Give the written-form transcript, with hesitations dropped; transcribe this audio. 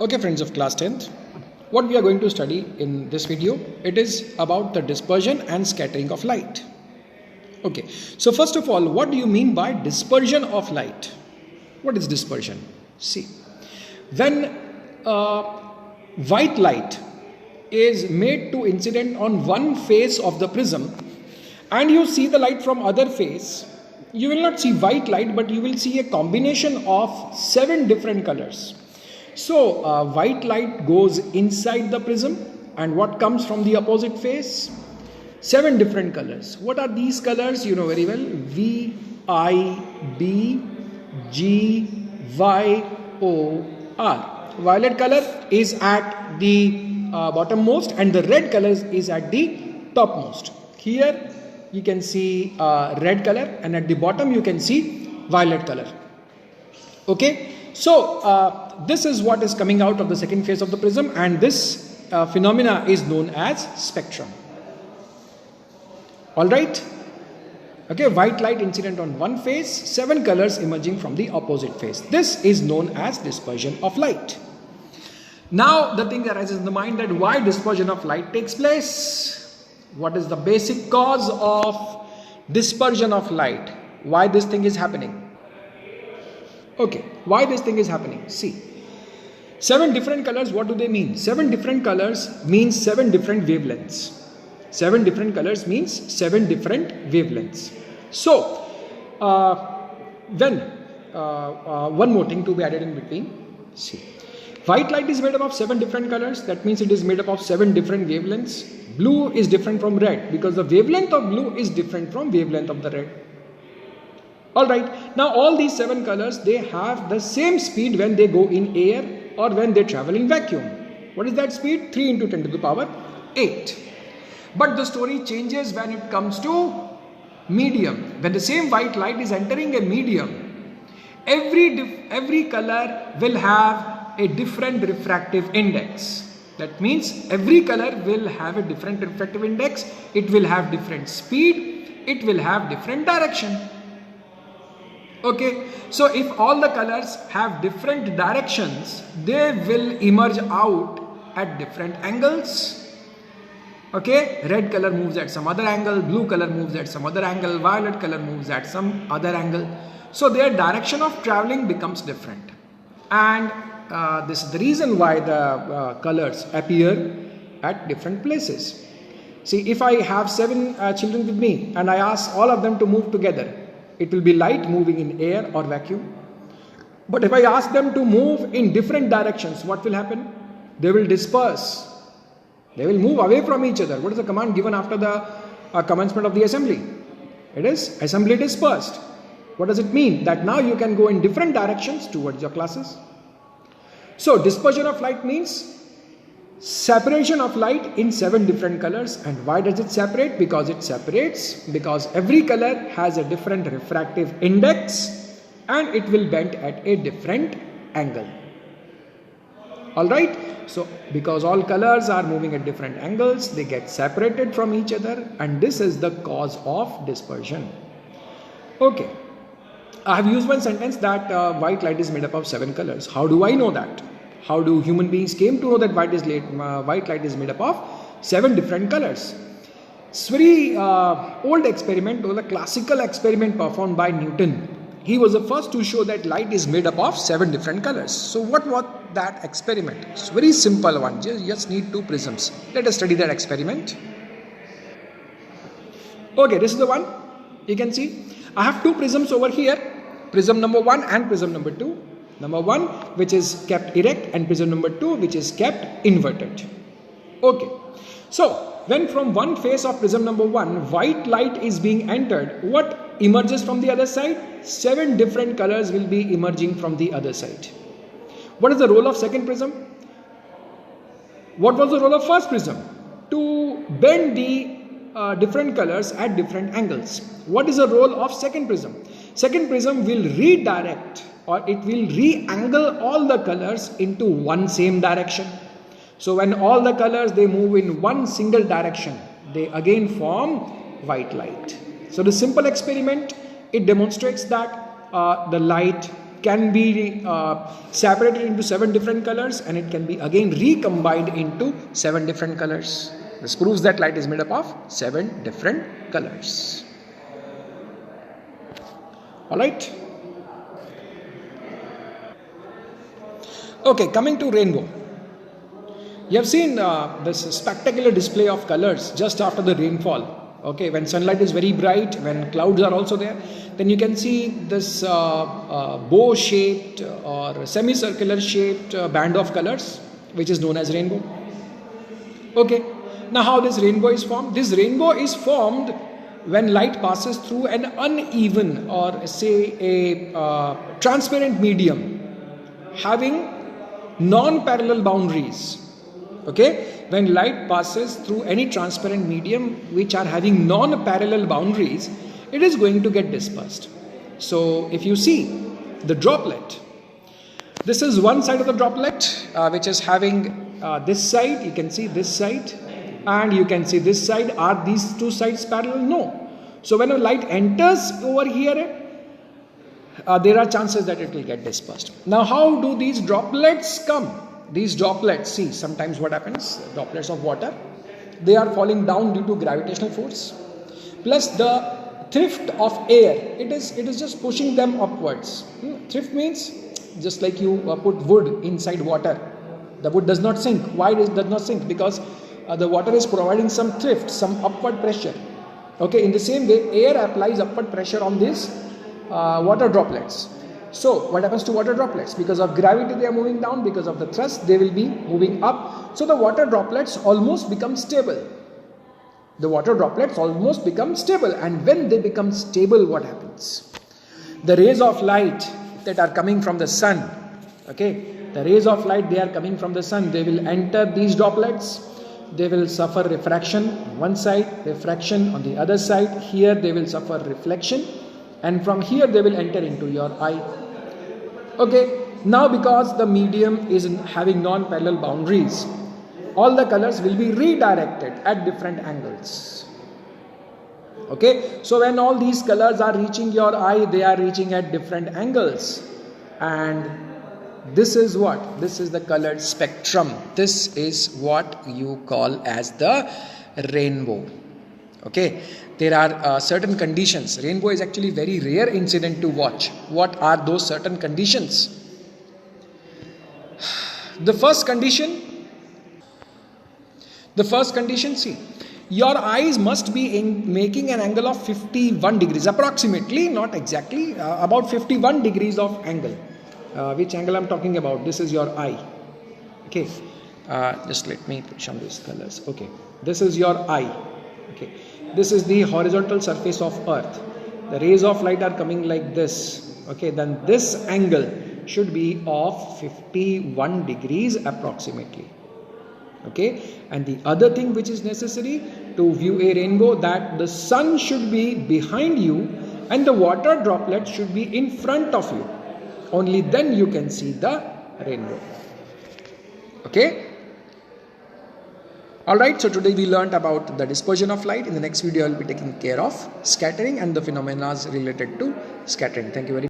Okay friends of class 10th, what we are going to study in this video, it is about the dispersion and scattering of light. Okay, so first of all, what do you mean by dispersion of light? What is dispersion? See, when white light is made to incident on one face of the prism and you see the light from other face, you will not see white light but you will see a combination of 7 different colors. So white light goes inside the prism and what comes from the opposite face? 7 different colors. What are these colors? You know very well. V, I, B, G, Y, O, R. Violet color is at the bottommost and the red color is at the topmost. Here you can see red color and at the bottom you can see violet color. Okay. So this is what is coming out of the second phase of the prism, and this phenomena is known as spectrum. Alright. Okay, white light incident on one face, 7 colors emerging from the opposite face. This is known as dispersion of light. Now the thing arises in the mind that why dispersion of light takes place? What is the basic cause of dispersion of light? Why this thing is happening? Okay, why this thing is happening? See, 7 different colors, what do they mean? 7 different colors means 7 different wavelengths. 7 different colors means 7 different wavelengths. So, one more thing to be added in between. See, white light is made up of 7 different colors. That means it is made up of 7 different wavelengths. Blue is different from red because the wavelength of blue is different from wavelength of the red. Alright, now all these 7 colors, they have the same speed when they go in air or when they travel in vacuum. What is that speed? 3 into 10 to the power 8. But the story changes when it comes to medium. When the same white light is entering a medium, every color will have a different refractive index. That means every color will have a different refractive index, it will have different speed, it will have different direction. Okay, so if all the colors have different directions, they will emerge out at different angles. Okay, red color moves at some other angle, blue color moves at some other angle, violet color moves at some other angle. So their direction of traveling becomes different. And this is the reason why the colors appear at different places. See, if I have 7 children with me and I ask all of them to move together, it will be light moving in air or vacuum. But if I ask them to move in different directions, what will happen? They will disperse. They will move away from each other. What is the command given after the commencement of the assembly? It is assembly dispersed. What does it mean? That now you can go in different directions towards your classes. So dispersion of light means separation of light in 7 different colors. And why does it separate? Because it separates because every color has a different refractive index and it will bend at a different angle. Alright, so because all colors are moving at different angles, they get separated from each other, and this is the cause of dispersion. Okay, I have used one sentence that white light is made up of 7 colors. How do I know that? How do human beings came to know that white light is made up of 7 different colors? It's very old experiment, or the classical experiment performed by Newton. He was the first to show that light is made up of 7 different colors. So what was that experiment? It's very simple one. Just need 2 prisms. Let us study that experiment. Okay, this is the one. You can see I have 2 prisms over here. Prism number 1 and prism number 2. Number 1 which is kept erect and prism number 2 which is kept inverted. Okay. So when from one face of prism number 1 white light is being entered, what emerges from the other side? 7 different colors will be emerging from the other side. What is the role of second prism? What was the role of first prism? To bend the different colors at different angles. What is the role of second prism? Second prism will redirect or it will re-angle all the colors into one same direction. So when all the colors they move in one single direction, they again form white light. So the simple experiment, it demonstrates that the light can be separated into 7 different colors, and it can be again recombined into 7 different colors. This proves that light is made up of 7 different colors. Alright. Okay, coming to rainbow. You have seen this spectacular display of colors just after the rainfall. Okay, when sunlight is very bright, when clouds are also there, then you can see this bow-shaped or semicircular shaped band of colors, which is known as rainbow. Okay, now how this rainbow is formed? This rainbow is formed when light passes through an uneven or say a transparent medium having non-parallel boundaries. Okay, when light passes through any transparent medium which are having non-parallel boundaries, it is going to get dispersed. So if you see the droplet, this is one side of the droplet which is having this side, you can see this side, and you can see this side. Are these two sides parallel? No. So when a light enters over here, there are chances that it will get dispersed. Now how do these droplets come? These droplets, see, sometimes what happens, droplets of water, they are falling down due to gravitational force, plus the thrift of air, it is just pushing them upwards. Thrift means just like you put wood inside water, the wood does not sink. Why it does not sink? Because the water is providing some thrift, some upward pressure. Okay, in the same way, air applies upward pressure on these water droplets. So what happens to water droplets? Because of gravity they are moving down, because of the thrust they will be moving up. So the water droplets almost become stable. The water droplets almost become stable, and when they become stable, what happens? The rays of light that are coming from the sun, okay, the rays of light, they are coming from the sun, they will enter these droplets, they will suffer refraction on one side, refraction on the other side, here they will suffer reflection, and from here they will enter into your eye. Okay, now because the medium is having non-parallel boundaries, all the colors will be redirected at different angles. Okay, so when all these colors are reaching your eye, they are reaching at different angles, and this is what? This is the colored spectrum. This is what you call as the rainbow. Okay, there are certain conditions. Rainbow is actually very rare incident to watch. What are those certain conditions? The first condition, see, your eyes must be making an angle of 51 degrees, approximately, not exactly, about 51 degrees of angle. Which angle I'm talking about? This is your eye. Okay, just let me push on these colors. Okay, this is your eye. Okay, this is the horizontal surface of earth. The rays of light are coming like this. Okay, then this angle should be of 51 degrees approximately. Okay, and the other thing which is necessary to view a rainbow, that the sun should be behind you and the water droplet should be in front of you. Only then you can see the rainbow. Okay. Alright, so today we learnt about the dispersion of light. In the next video I will be taking care of scattering and the phenomena related to scattering. Thank you very much.